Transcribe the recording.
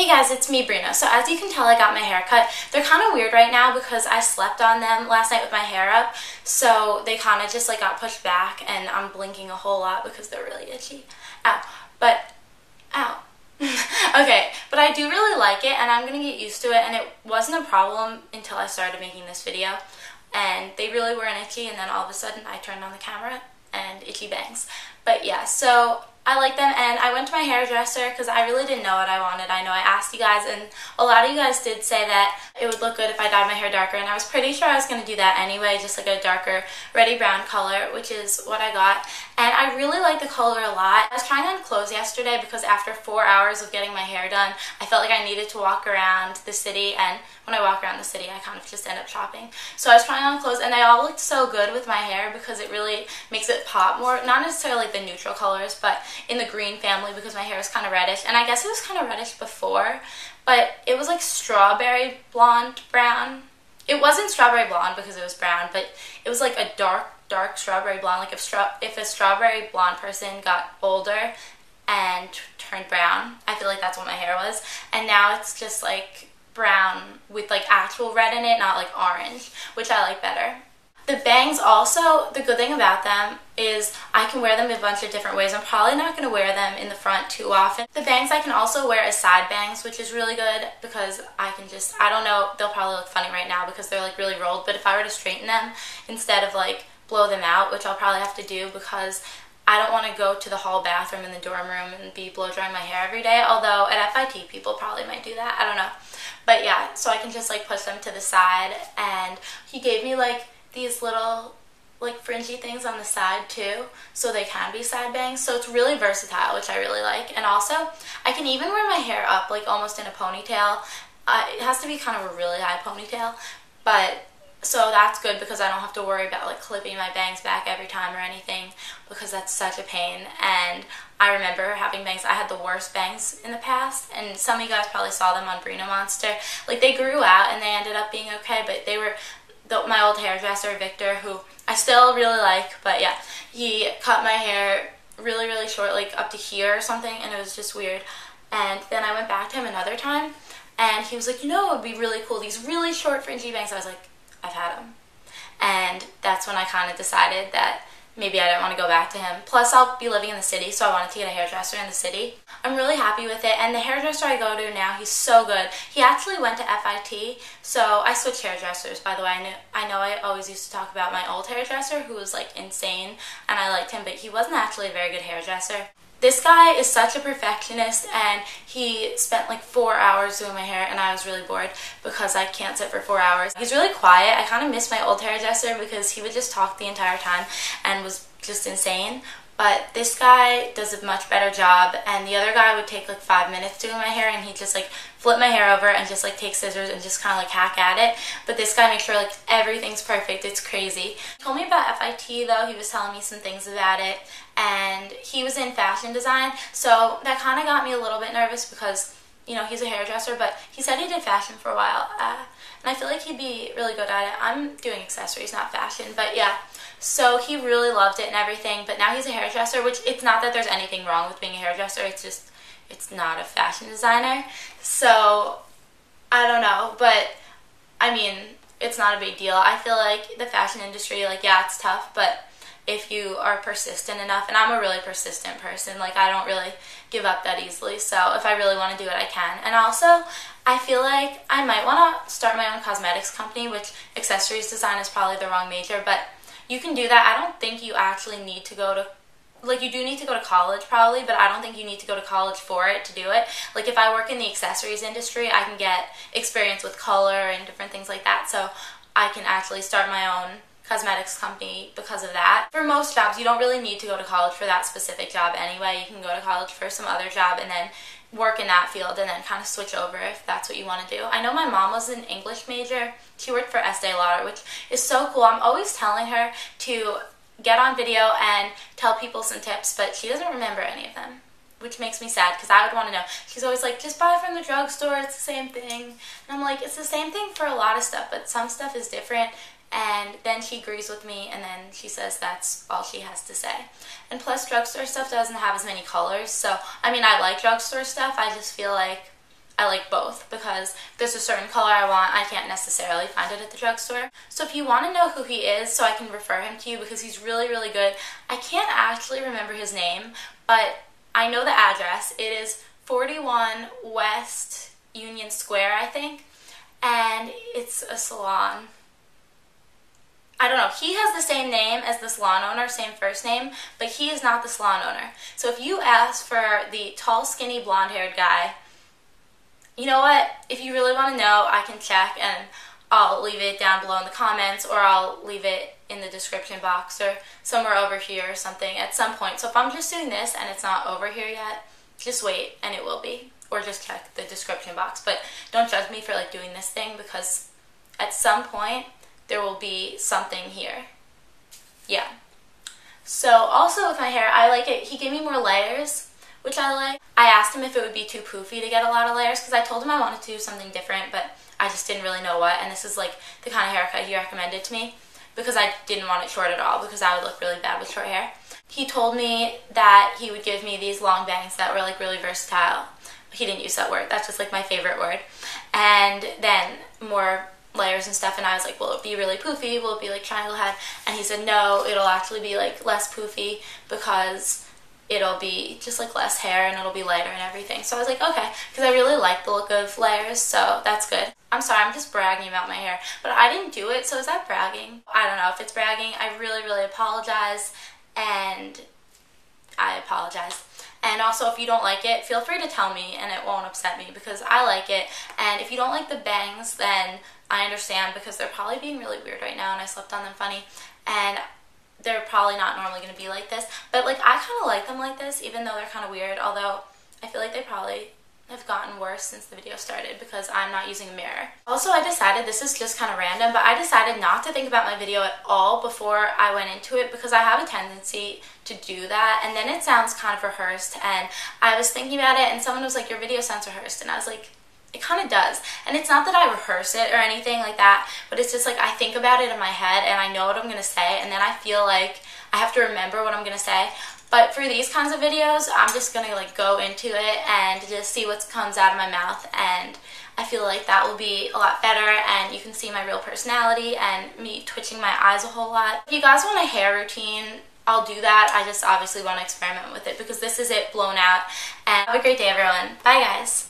guys, it's me, Brina. So as you can tell, I got my hair cut. They're kind of weird right now because I slept on them last night with my hair up, so they kind of just like got pushed back, and I'm blinking a whole lot because they're really itchy. Ow. Ow. Okay, but I do really like it, and I'm gonna get used to it, and it wasn't a problem until I started making this video, and they really weren't itchy, and then all of a sudden I turned on the camera and itchy bangs. But yeah, so I like them, and I went to my hairdresser because I really didn't know what I wanted. I know I asked you guys, and a lot of you guys did say that it would look good if I dyed my hair darker, and I was pretty sure I was going to do that anyway, just like a darker reddy brown color, which is what I got. And I really like the color a lot. I was trying on clothes yesterday because after 4 hours of getting my hair done, I felt like I needed to walk around the city, and when I walk around the city, I kind of just end up shopping. So I was trying on clothes, and they all looked so good with my hair because it really makes it pop more. Not necessarily like the neutral colors, but in the green family because my hair is kind of reddish. And I guess it was kind of reddish before, but it was like strawberry blonde brown. It wasn't strawberry blonde because it was brown, but it was like a dark strawberry blonde. Like if a strawberry blonde person got older and turned brown, I feel like that's what my hair was. And now it's just like brown with like actual red in it, not like orange, which I like better. The bangs also, the good thing about them is I can wear them a bunch of different ways. I'm probably not going to wear them in the front too often. The bangs I can also wear as side bangs, which is really good because I can just, I don't know, they'll probably look funny right now because they're like really rolled, but if I were to straighten them instead of like blow them out, which I'll probably have to do because I don't want to go to the hall bathroom in the dorm room and be blow drying my hair every day, although at FIT people probably might do that, I don't know. But yeah, so I can just like push them to the side, and he gave me like these little like fringy things on the side too, so they can be side bangs, so it's really versatile, which I really like. And also I can even wear my hair up like almost in a ponytail. It has to be kind of a really high ponytail, but so that's good because I don't have to worry about like clipping my bangs back every time or anything because that's such a pain. And I remember having bangs, I had the worst bangs in the past, and some of you guys probably saw them on Brina Monster. Like they grew out and they ended up being okay, but they were my old hairdresser, Victor, who I still really like, but yeah, he cut my hair really, really short, like up to here or something, and it was just weird. And then I went back to him another time, and he was like, you know, it would be really cool, these really short fringy bangs. I was like, I've had them. And that's when I kind of decided that maybe I didn't want to go back to him. Plus, I'll be living in the city, so I wanted to get a hairdresser in the city. I'm really happy with it, and the hairdresser I go to now, he's so good. He actually went to FIT, so I switched hairdressers, by the way. I know I always used to talk about my old hairdresser, who was like insane, and I liked him, but he wasn't actually a very good hairdresser. This guy is such a perfectionist, and he spent like 4 hours doing my hair, and I was really bored because I can't sit for 4 hours. He's really quiet. I kind of miss my old hairdresser because he would just talk the entire time and was just insane. But this guy does a much better job, and the other guy would take like 5 minutes doing my hair, and he'd just like flip my hair over and just like take scissors and just kind of like hack at it. But this guy makes sure like everything's perfect. It's crazy. He told me about FIT though. He was telling me some things about it, and he was in fashion design, so that kind of got me a little bit nervous because, you know, he's a hairdresser, but he said he did fashion for a while, and I feel like he'd be really good at it. I'm doing accessories, not fashion, but yeah. So he really loved it and everything, but now he's a hairdresser, which it's not that there's anything wrong with being a hairdresser, it's just, it's not a fashion designer. So, I don't know, but I mean, it's not a big deal. I feel like the fashion industry, like, yeah, it's tough, but if you are persistent enough, and I'm a really persistent person, like I don't really give up that easily, so if I really want to do it, I can. And also, I feel like I might want to start my own cosmetics company, which accessories design is probably the wrong major, but you can do that. I don't think you actually need to go to, like you do need to go to college probably, but I don't think you need to go to college for it to do it. Like if I work in the accessories industry, I can get experience with color and different things like that, so I can actually start my own cosmetics company because of that. For most jobs, you don't really need to go to college for that specific job anyway. You can go to college for some other job and then work in that field and then kind of switch over if that's what you want to do. I know my mom was an English major. She worked for Estee Lauder, which is so cool. I'm always telling her to get on video and tell people some tips, but she doesn't remember any of them, which makes me sad because I would want to know. She's always like, just buy from the drugstore, it's the same thing. And I'm like, it's the same thing for a lot of stuff, but some stuff is different. And then she agrees with me, and then she says that's all she has to say. And plus, drugstore stuff doesn't have as many colors, so, I mean, I like drugstore stuff, I just feel like I like both, because if there's a certain color I want, I can't necessarily find it at the drugstore. So if you want to know who he is so I can refer him to you, because he's really, really good. I can't actually remember his name, but I know the address. It is 41 West Union Square, I think, and it's a salon. I don't know, he has the same name as the salon owner, same first name, but he is not the salon owner. So if you ask for the tall, skinny, blonde-haired guy, you know what? If you really want to know, I can check, and I'll leave it down below in the comments, or I'll leave it in the description box, or somewhere over here or something at some point. So if I'm just doing this and it's not over here yet, just wait and it will be. Or just check the description box. But don't judge me for like doing this thing, because at some point there will be something here. Yeah. So also with my hair, I like it. He gave me more layers, which I like. I asked him if it would be too poofy to get a lot of layers, because I told him I wanted to do something different, but I just didn't really know what. And this is like the kind of haircut he recommended to me, because I didn't want it short at all, because I would look really bad with short hair. He told me that he would give me these long bangs that were like really versatile. He didn't use that word. That's just like my favorite word. And then more layers and stuff, and I was like, will it be really poofy? Will it be like triangle head? And he said, no, it'll actually be like less poofy, because it'll be just like less hair and it'll be lighter and everything. So I was like, okay, because I really like the look of layers, so that's good. I'm sorry, I'm just bragging about my hair, but I didn't do it, so is that bragging? I don't know if it's bragging. I really, really apologize, and I apologize. And also, if you don't like it, feel free to tell me and it won't upset me, because I like it. And if you don't like the bangs, then I understand, because they're probably being really weird right now and I slept on them funny. And they're probably not normally going to be like this. But like, I kind of like them like this, even though they're kind of weird. Although, I feel like they probably have gotten worse since the video started, because I'm not using a mirror. Also, I decided, this is just kind of random, but I decided not to think about my video at all before I went into it, because I have a tendency to do that, and then it sounds kind of rehearsed. And I was thinking about it, and someone was like, your video sounds rehearsed, and I was like, it kind of does. And it's not that I rehearse it or anything like that, but it's just like I think about it in my head and I know what I'm going to say, and then I feel like I have to remember what I'm going to say. But for these kinds of videos, I'm just going to like go into it and just see what comes out of my mouth, and I feel like that will be a lot better, and you can see my real personality and me twitching my eyes a whole lot. If you guys want a hair routine, I'll do that. I just obviously want to experiment with it, because this is it blown out. And have a great day, everyone. Bye, guys.